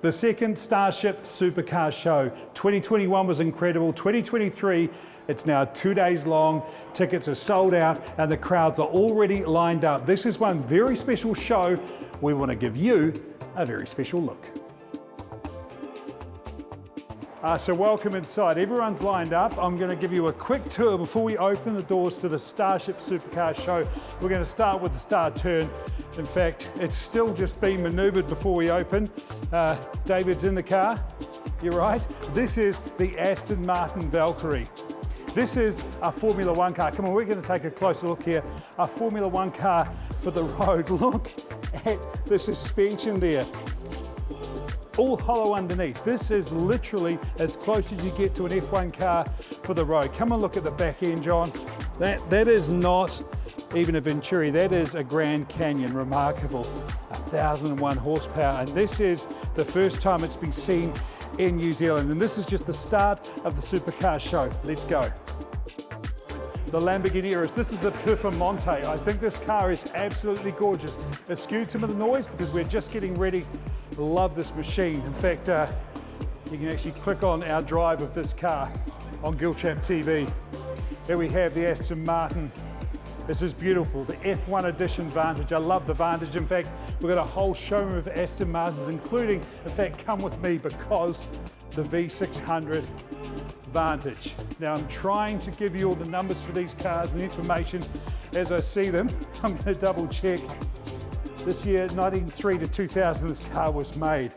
The second Starship Supercar Show. 2021 was incredible. 2023, it's now 2 days long. Tickets are sold out and the crowds are already lined up. This is one very special show. We want to give you a very special look. So welcome inside. Everyone's lined up. I'm going to give you a quick tour before we open the doors to the Starship Supercar Show. We're going to start with the star turn. In fact, it's still just being manoeuvred before we open. David's in the car. You're right. This is the Aston Martin Valkyrie. This is a Formula One car. Come on, we're going to take a closer look here. A Formula One car for the road. Look at the suspension there. All hollow underneath. This is literally as close as you get to an F1 car for the road. Come and look at the back end, John. That is not even a Venturi, that is a Grand Canyon. Remarkable. 1,001 horsepower, and this is the first time it's been seen in New Zealand, and this is just the start of the Supercar Show. Let's go. The Lamborghini Urus. This is the Performante. I think this car is absolutely gorgeous. It skewed some of the noise because we're just getting ready. Love this machine. In fact, you can actually click on our drive of this car on Gilchap TV. Here we have the Aston Martin. This is beautiful, the F1 Edition Vantage. I love the Vantage. In fact, we've got a whole showroom of Aston Martins, including, in fact, come with me because the V600 Vantage. Now, I'm trying to give you all the numbers for these cars and information as I see them. I'm going to double check. This year, 1993 to 2000, this car was made.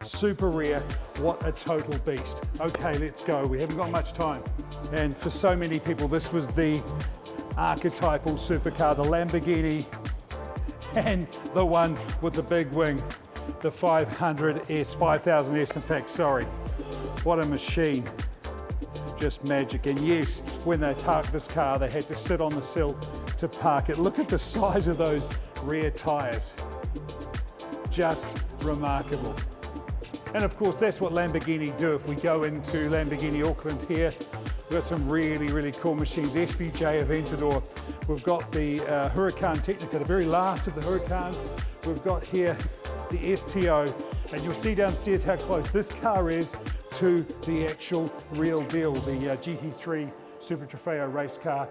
Super rare. What a total beast. Okay, let's go. We haven't got much time. And for so many people, this was the archetypal supercar, the Lamborghini, and the one with the big wing, the 500S, 5000S, in fact, sorry. What a machine. Just magic. And yes, when they parked this car, they had to sit on the sill to park it. Look at the size of those rear tires. Just remarkable. And of course, that's what Lamborghini do. If we go into Lamborghini Auckland here, we've got some really, really cool machines. SVJ Aventador. We've got the Huracan Technica, the very last of the Huracans. We've got here the STO, and you'll see downstairs how close this car is to the actual real deal, the GT3 Super Trofeo race car.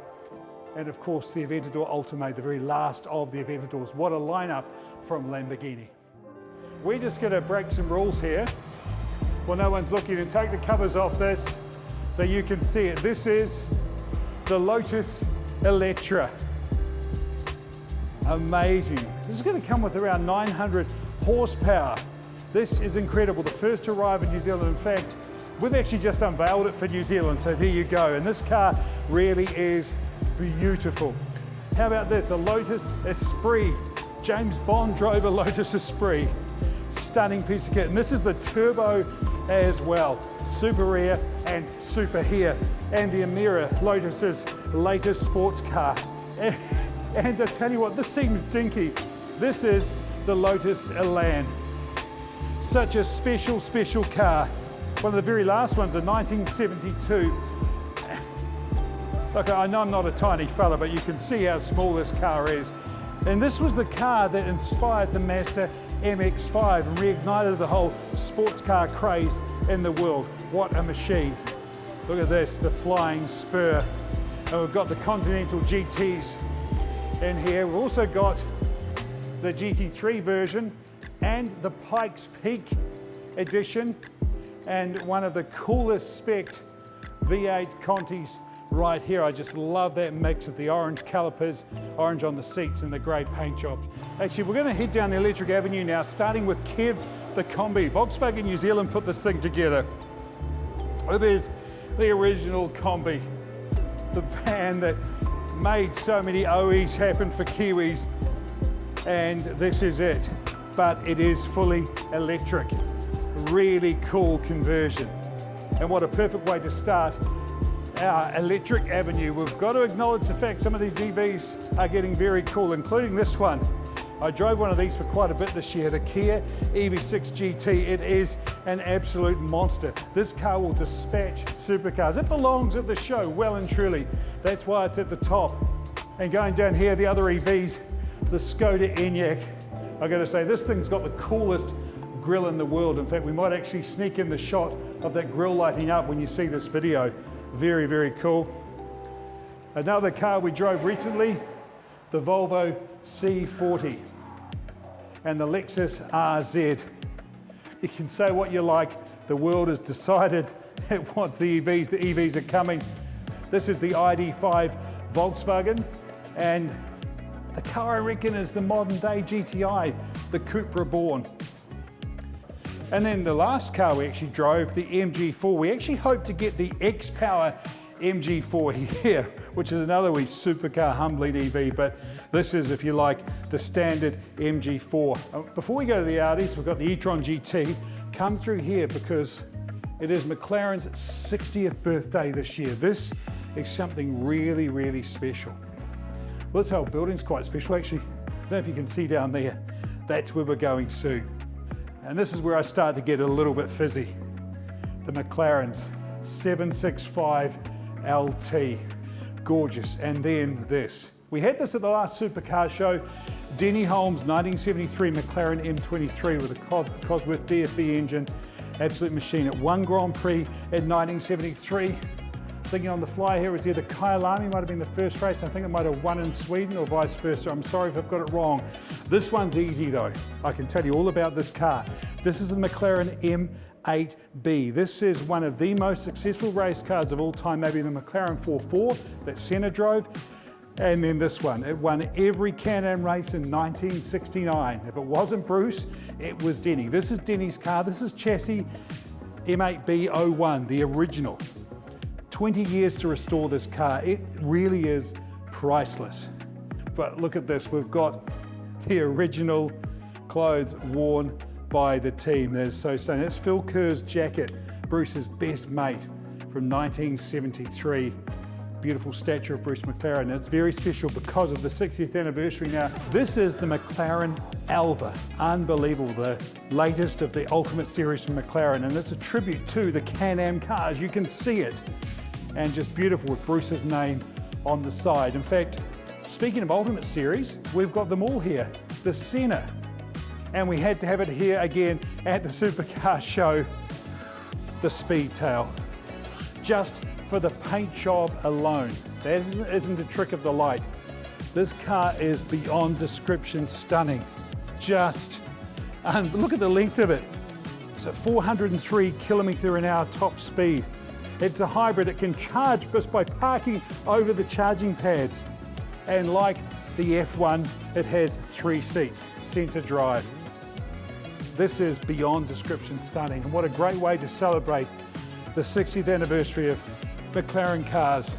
And of course, the Aventador Ultimate, the very last of the Aventadors. What a lineup from Lamborghini. We're just going to break some rules here. Well, no one's looking, and take the covers off this so you can see it. This is the Lotus Electra. Amazing. This is going to come with around 900 horsepower. This is incredible. The first to arrive in New Zealand. In fact, we've actually just unveiled it for New Zealand, so there you go. And this car really is beautiful. How about this? A Lotus Esprit. James Bond drove a Lotus Esprit. Stunning piece of kit. And this is the turbo as well. Super rare and super here. And the Emira, Lotus's latest sports car. And I tell you what, this seems dinky. This is the Lotus Elan. Such a special, special car. One of the very last ones in 1972. Look, I know I'm not a tiny fella, but you can see how small this car is. And this was the car that inspired the Mazda MX-5 and reignited the whole sports car craze in the world. What a machine. Look at this, the Flying Spur. And we've got the Continental GTs in here. We've also got the GT3 version and the Pikes Peak edition, and one of the coolest spec V8 Contis right here. I just love that mix of the orange calipers, orange on the seats, and the grey paint jobs. Actually, we're going to head down the Electric Avenue now, starting with Kev the Combi. Volkswagen New Zealand put this thing together. It is the original Combi, the van that made so many OEs happen for Kiwis, and this is it. But it is fully electric. Really cool conversion. And what a perfect way to start our Electric Avenue. We've got to acknowledge the fact some of these EVs are getting very cool, including this one. I drove one of these for quite a bit this year, the Kia EV6 GT. It is an absolute monster. This car will dispatch supercars. It belongs at the show, well and truly. That's why it's at the top. And going down here, the other EVs, the Skoda Enyaq. I got to say, this thing's got the coolest grille in the world. In fact, we might actually sneak in the shot of that grille lighting up when you see this video. Very, very cool. Another car we drove recently, the Volvo C40 and the Lexus RZ. You can say what you like, the world has decided it wants the EVs. The EVs are coming. This is the ID.5 Volkswagen, and the car I reckon is the modern day GTI, the Coupe Reborn. And then the last car we actually drove, the MG4, we actually hope to get the X-Power MG4 here, which is another wee supercar humbling EV, but this is, if you like, the standard MG4. Before we go to the Audis, we've got the e-tron GT. Come through here because it is McLaren's 60th birthday this year. This is something really, really special. Well, this whole building's quite special, actually. I don't know if you can see down there. That's where we're going soon. And this is where I start to get a little bit fizzy. The McLaren's 765 LT, gorgeous. And then this. We had this at the last Supercar Show. Denny Holmes 1973 McLaren M23 with a Cosworth DFV engine. Absolute machine. At one Grand Prix in 1973. Thinking on the fly here, was either Kyalami might have been the first race. I think it might have won in Sweden or vice versa. I'm sorry if I've got it wrong. This one's easy though. I can tell you all about this car. This is the McLaren M8B. This is one of the most successful race cars of all time, maybe the McLaren 4.4 that Senna drove. And then this one, it won every Can-Am race in 1969. If it wasn't Bruce, it was Denny. This is Denny's car. This is chassis M8B01, the original. 20 years to restore this car. It really is priceless. But look at this, we've got the original clothes worn by the team. That is so stunning. That's Phil Kerr's jacket, Bruce's best mate from 1973. Beautiful statue of Bruce McLaren. And it's very special because of the 60th anniversary now. This is the McLaren Alva. Unbelievable, the latest of the Ultimate Series from McLaren. And it's a tribute to the Can-Am cars. You can see it. And just beautiful with Bruce's name on the side. In fact, speaking of Ultimate Series, we've got them all here. The Senna. And we had to have it here again at the Supercar Show, the Speedtail. Just for the paint job alone. That isn't a trick of the light. This car is beyond description stunning. Look at the length of it. It's a 403 km/h top speed. It's a hybrid. It can charge just by parking over the charging pads. And like the F1, it has 3 seats, center drive. This is beyond description stunning. And what a great way to celebrate the 60th anniversary of McLaren cars.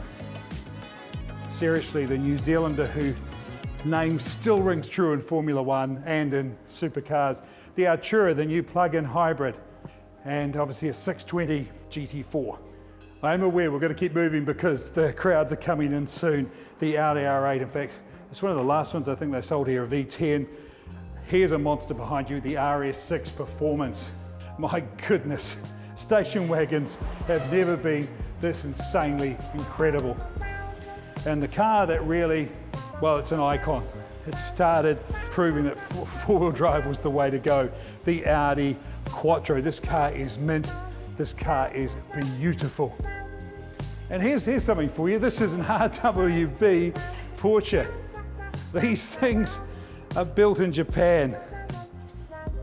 Seriously, the New Zealander whose name still rings true in Formula One and in supercars. The Artura, the new plug-in hybrid, and obviously a 620 GT4. I am aware we're going to keep moving because the crowds are coming in soon. The Audi R8, in fact, it's one of the last ones I think they sold here, a V10. Here's a monster behind you, the RS6 Performance. My goodness, station wagons have never been this insanely incredible. And the car that really, well, it's an icon. It started proving that four-wheel drive was the way to go. The Audi Quattro. This car is mint. This car is beautiful. And here's something for you. This is an RWB Porsche. These things are built in Japan.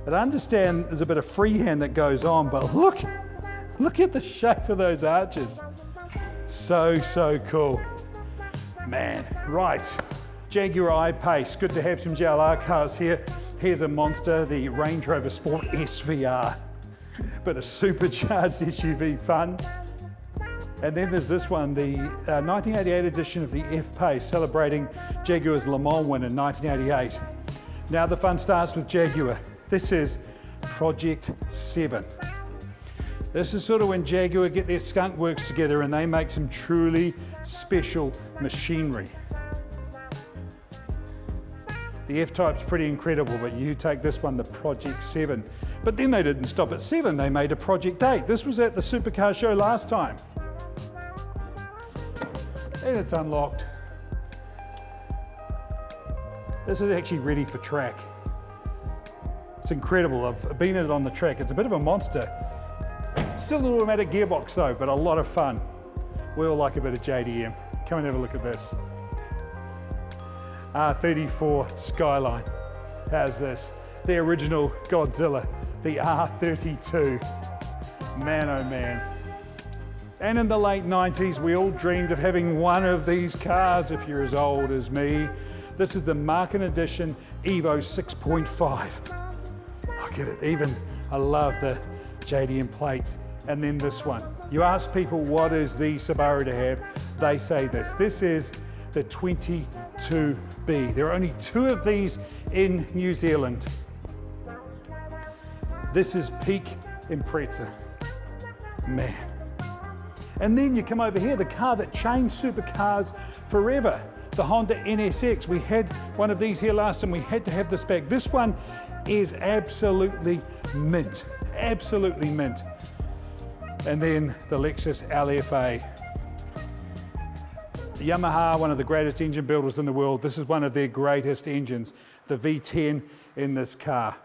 But I understand there's a bit of freehand that goes on, but look at the shape of those arches. So cool. Man, right. Jaguar I-Pace. Good to have some JLR cars here. Here's a monster, the Range Rover Sport SVR. But a supercharged SUV fun. And then there's this one, the 1988 edition of the F-Pace, celebrating Jaguar's Le Mans win in 1988. Now the fun starts with Jaguar. This is Project 7. This is sort of when Jaguar get their skunk works together and they make some truly special machinery. The F-Type's pretty incredible, but you take this one, the Project 7. But then they didn't stop at 7, they made a Project 8. This was at the Supercar Show last time. And it's unlocked. This is actually ready for track. It's incredible. I've been in it on the track. It's a bit of a monster. Still an automatic gearbox though, but a lot of fun. We all like a bit of JDM. Come and have a look at this. R34 Skyline. How's this? The original Godzilla, the R32. Man, oh man. And in the late 90s, we all dreamed of having one of these cars, if you're as old as me. This is the Market Edition Evo 6.5. Look at it, even, I love the JDM plates. And then this one. You ask people what is the Subaru to have, they say this. This is the 22B. There are only 2 of these in New Zealand. This is peak Impreza. Man. And then you come over here, the car that changed supercars forever, the Honda NSX. We had one of these here last and we had to have this back. This one is absolutely mint, absolutely mint. And then the Lexus LFA. Yamaha, one of the greatest engine builders in the world. This is one of their greatest engines, the V10 in this car.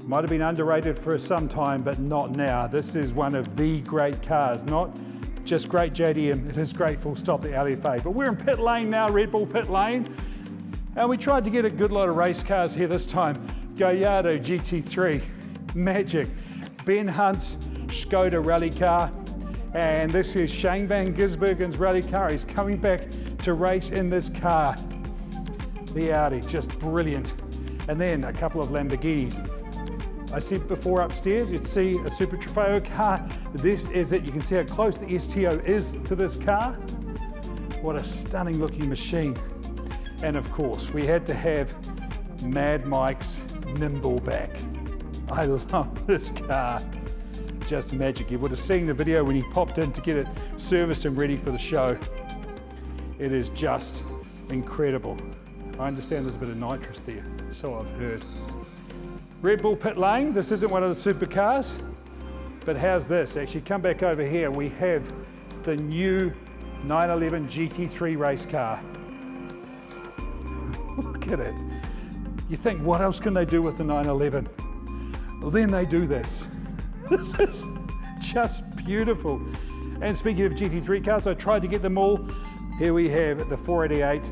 Might have been underrated for some time, but not now. This is one of the great cars, not just great JDM, it is great full stop, the LFA. But we're in pit lane now, Red Bull pit lane. And we tried to get a good lot of race cars here this time. Gallardo GT3, Magic, Ben Hunt's Skoda rally car. And this is Shane van Gisbergen's rally car. He's coming back to race in this car. The Audi, just brilliant. And then a couple of Lamborghinis. I said before upstairs, you'd see a Super Trofeo car. This is it. You can see how close the STO is to this car. What a stunning looking machine. And of course, we had to have Mad Mike's Nimble back. I love this car. Just magic. You would have seen the video when he popped in to get it serviced and ready for the show. It is just incredible. I understand there's a bit of nitrous there, so I've heard. Red Bull pit lane, this isn't one of the supercars, but how's this? Actually, come back over here. We have the new 911 GT3 race car. Look at it. You think, what else can they do with the 911? Well, then they do this. This is just beautiful. And speaking of GT3 cars, I tried to get them all. Here we have the 488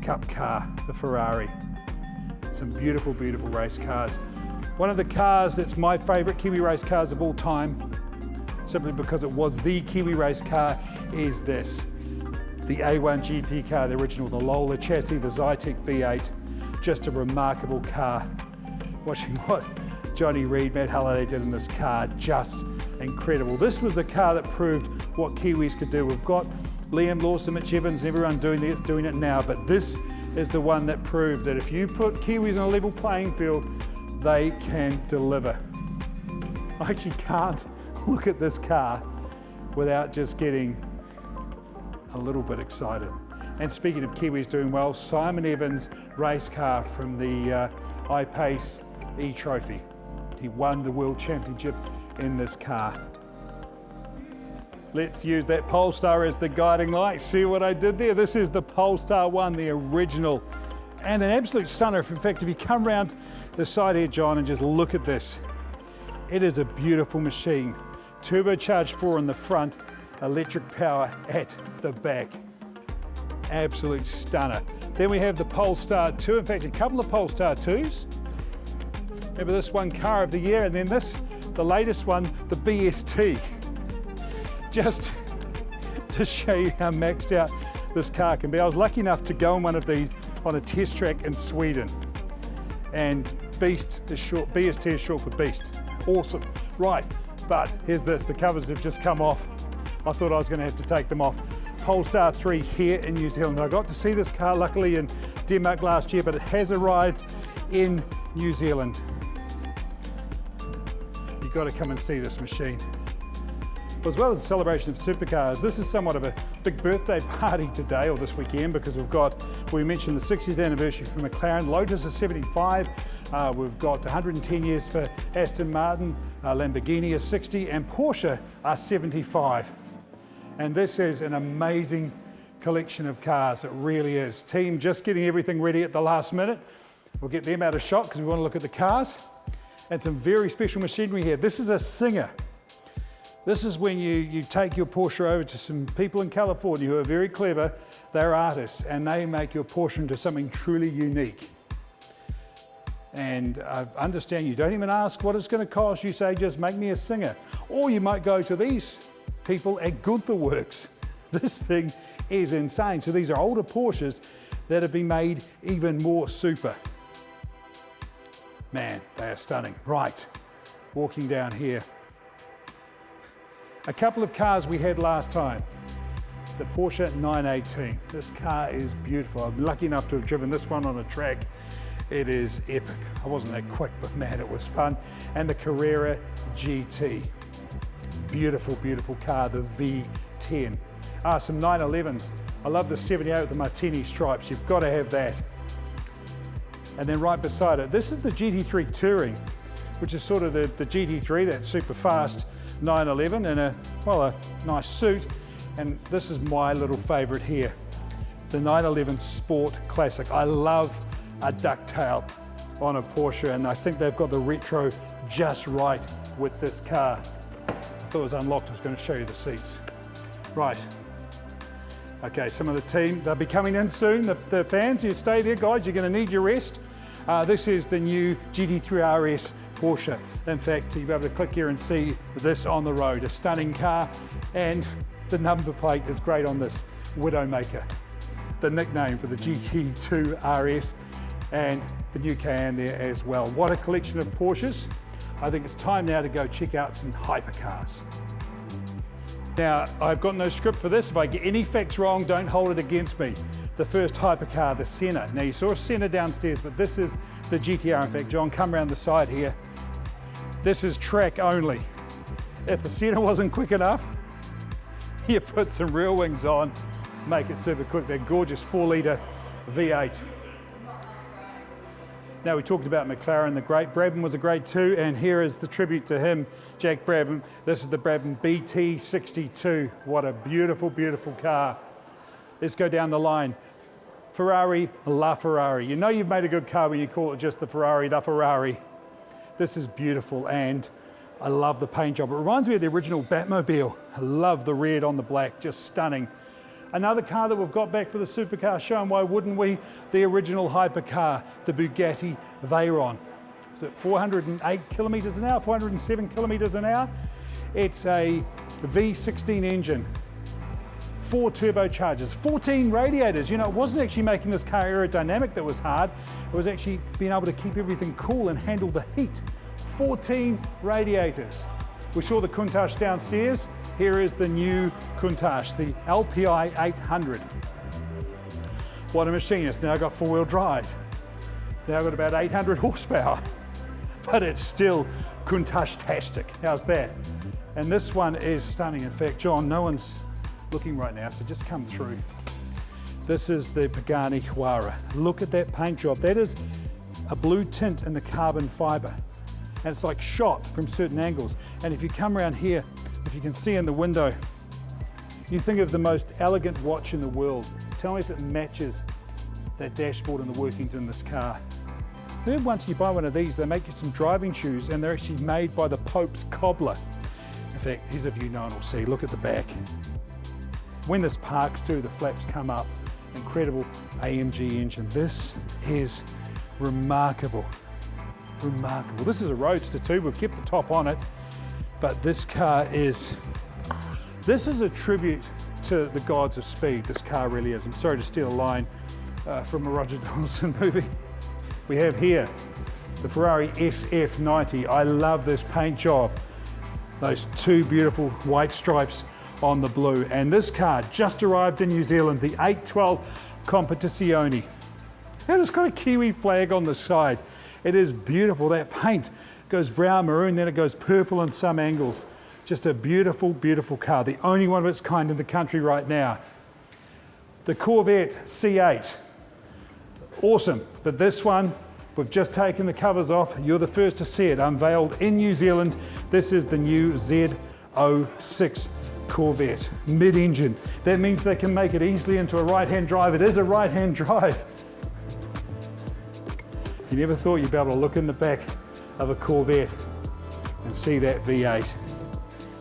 Cup car, the Ferrari. Some beautiful, beautiful race cars. One of the cars that's my favorite Kiwi race cars of all time, simply because it was the Kiwi race car, is this. The A1 GP car, the original, the Lola chassis, the Zytek V8. Just a remarkable car. Watching what Johnny Reed, Matt Halliday did in this car, just incredible. This was the car that proved what Kiwis could do. We've got Liam Lawson, Mitch Evans, everyone doing it now, but this is the one that proved that if you put Kiwis on a level playing field, they can deliver. I actually can't look at this car without just getting a little bit excited. And speaking of Kiwis doing well, Simon Evans' race car from the iPace E-Trophy. He won the World Championship in this car. Let's use that Polestar as the guiding light. See what I did there? This is the Polestar 1, the original. And an absolute stunner. In fact, if you come around the side here, John, and just look at this, it is a beautiful machine. Turbocharged 4 in the front, electric power at the back. Absolute stunner. Then we have the Polestar 2, in fact, a couple of Polestar 2s. Remember this one, car of the year, and then this, the latest one, the BST. Just to show you how maxed out this car can be. I was lucky enough to go on one of these on a test track in Sweden. And Beast is short, BST is short for Beast. Awesome. Right, but here's this, the covers have just come off. I thought I was gonna have to take them off. Polestar 3 here in New Zealand. I got to see this car luckily in Denmark last year, but it has arrived in New Zealand. You've got to come and see this machine. As well as a celebration of supercars, this is somewhat of a big birthday party today or this weekend, because we mentioned the 60th anniversary for McLaren. Lotus is 75. We've got 110 years for Aston Martin. Lamborghini is 60 and Porsche are 75. And this is an amazing collection of cars. It really is. Team just getting everything ready at the last minute. We'll get them out of shot because we want to look at the cars. And some very special machinery here. This is a Singer. This is when you take your Porsche over to some people in California who are very clever. They're artists and they make your Porsche into something truly unique. And I understand you don't even ask what it's going to cost. You say, just make me a Singer. Or you might go to these people at Gunther Works. This thing is insane. So these are older Porsches that have been made even more super. Man, they are stunning. Right, walking down here. A couple of cars we had last time. The Porsche 918. This car is beautiful. I'm lucky enough to have driven this one on a track. It is epic. I wasn't that quick, but man, it was fun. And the Carrera GT. Beautiful, beautiful car, the V10. Some 911s. I love the 78 with the martini stripes. You've got to have that. And then right beside it, this is the GT3 Touring, which is sort of the GT3, that super fast 911 in a nice suit. And this is my little favorite here, the 911 Sport Classic. I love a ducktail on a Porsche, and I think they've got the retro just right with this car. I thought it was unlocked. I was going to show you the seats. Right. Okay, some of the team, they'll be coming in soon. The fans, you stay there, guys. You're going to need your rest. This is the new GT3 RS Porsche. In fact, you'll be able to click here and see this on the road. A stunning car, and the number plate is great on this, Widowmaker. The nickname for the GT2 RS, and the new Cayenne there as well. What a collection of Porsches. I think it's time now to go check out some hypercars. Now, I've got no script for this. If I get any facts wrong, don't hold it against me. The first hypercar, the Senna. Now, you saw a Senna downstairs, but this is the GTR. In fact, John, come around the side here. This is track only. If the Senna wasn't quick enough, you put some real wings on, make it super quick. That gorgeous 4-litre V8. Now, we talked about McLaren, the great. Brabham was a great too, and here is the tribute to him, Jack Brabham. This is the Brabham BT62. What a beautiful, beautiful car. Let's go down the line. Ferrari, La Ferrari. You know you've made a good car when you call it just the Ferrari, La Ferrari. This is beautiful, and I love the paint job. It reminds me of the original Batmobile. I love the red on the black, just stunning. Another car that we've got back for the Supercar Show, and why wouldn't we? The original hypercar, the Bugatti Veyron. Is it 408 kilometers an hour, 407 kilometers an hour? It's a V16 engine, 4 turbochargers, 14 radiators. You know, it wasn't actually making this car aerodynamic that was hard. It was actually being able to keep everything cool and handle the heat. 14 radiators. We saw the Countach downstairs. Here is the new Countach, the LPI 800. What a machine. It's now got 4-wheel drive. It's now got about 800 horsepower, but it's still Countach-tastic. How's that? And this one is stunning. In fact, John, no one's looking right now, so just come through. This is the Pagani Huayra. Look at that paint job. That is a blue tint in the carbon fiber. And it's like shot from certain angles. And if you come around here, if you can see in the window, you think of the most elegant watch in the world. Tell me if it matches that dashboard and the workings in this car. Then once you buy one of these, they make you some driving shoes, and they're actually made by the Pope's cobbler. In fact, here's a view no one will see. Look at the back. When this parks too, the flaps come up. Incredible AMG engine. This is remarkable. Remarkable. This is a roadster too. We've kept the top on it, but this car is, this is a tribute to the gods of speed. This car really is. I'm sorry to steal a line from a Roger Donaldson movie. We have here the Ferrari SF90. I love this paint job. Those two beautiful white stripes on the blue. And this car just arrived in New Zealand, the 812 Competizione. And it's got a Kiwi flag on the side. It is beautiful. That paint goes brown, maroon, then it goes purple in some angles. Just a beautiful, beautiful car. The only one of its kind in the country right now. The Corvette C8. Awesome. But this one, we've just taken the covers off. You're the first to see it. Unveiled in New Zealand. This is the new Z06 Corvette. Mid-engine. That means they can make it easily into a right-hand drive. It is a right-hand drive. You never thought you'd be able to look in the back of a Corvette and see that V8.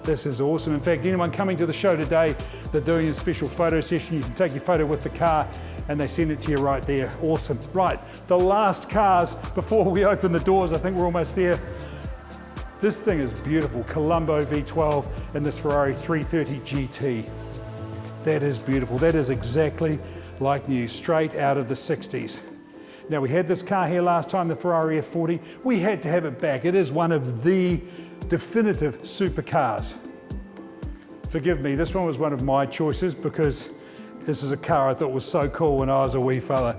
This is awesome. In fact, anyone coming to the show today, they're doing a special photo session. You can take your photo with the car and they send it to you right there. Awesome. Right, the last cars before we open the doors. I think we're almost there. This thing is beautiful. Colombo V12 and this Ferrari 330 GT. That is beautiful. That is exactly like new, straight out of the 60s. Now, we had this car here last time, the Ferrari F40. We had to have it back. It is one of the definitive supercars. Forgive me, this one was one of my choices because this is a car I thought was so cool when I was a wee fella.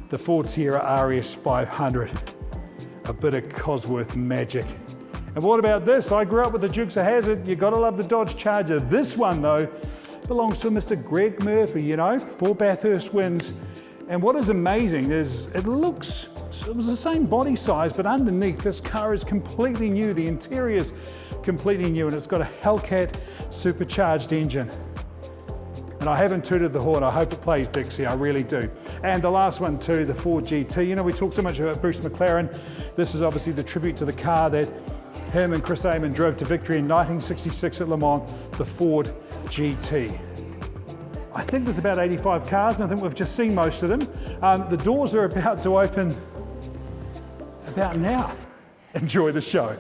The Ford Sierra RS 500. A bit of Cosworth magic. And what about this? I grew up with the Dukes of Hazzard. You gotta love the Dodge Charger. This one though, belongs to Mr. Greg Murphy, you know, 4 Bathurst wins. And what is amazing is it was the same body size, but underneath this car is completely new. The interior's completely new and it's got a Hellcat supercharged engine. And I haven't tooted the horn. I hope it plays Dixie, I really do. And the last one too, the Ford GT. You know, we talked so much about Bruce McLaren. This is obviously the tribute to the car that him and Chris Amon drove to victory in 1966 at Le Mans, the Ford GT. I think there's about 85 cars, and I think we've just seen most of them. The doors are about to open about now. Enjoy the show.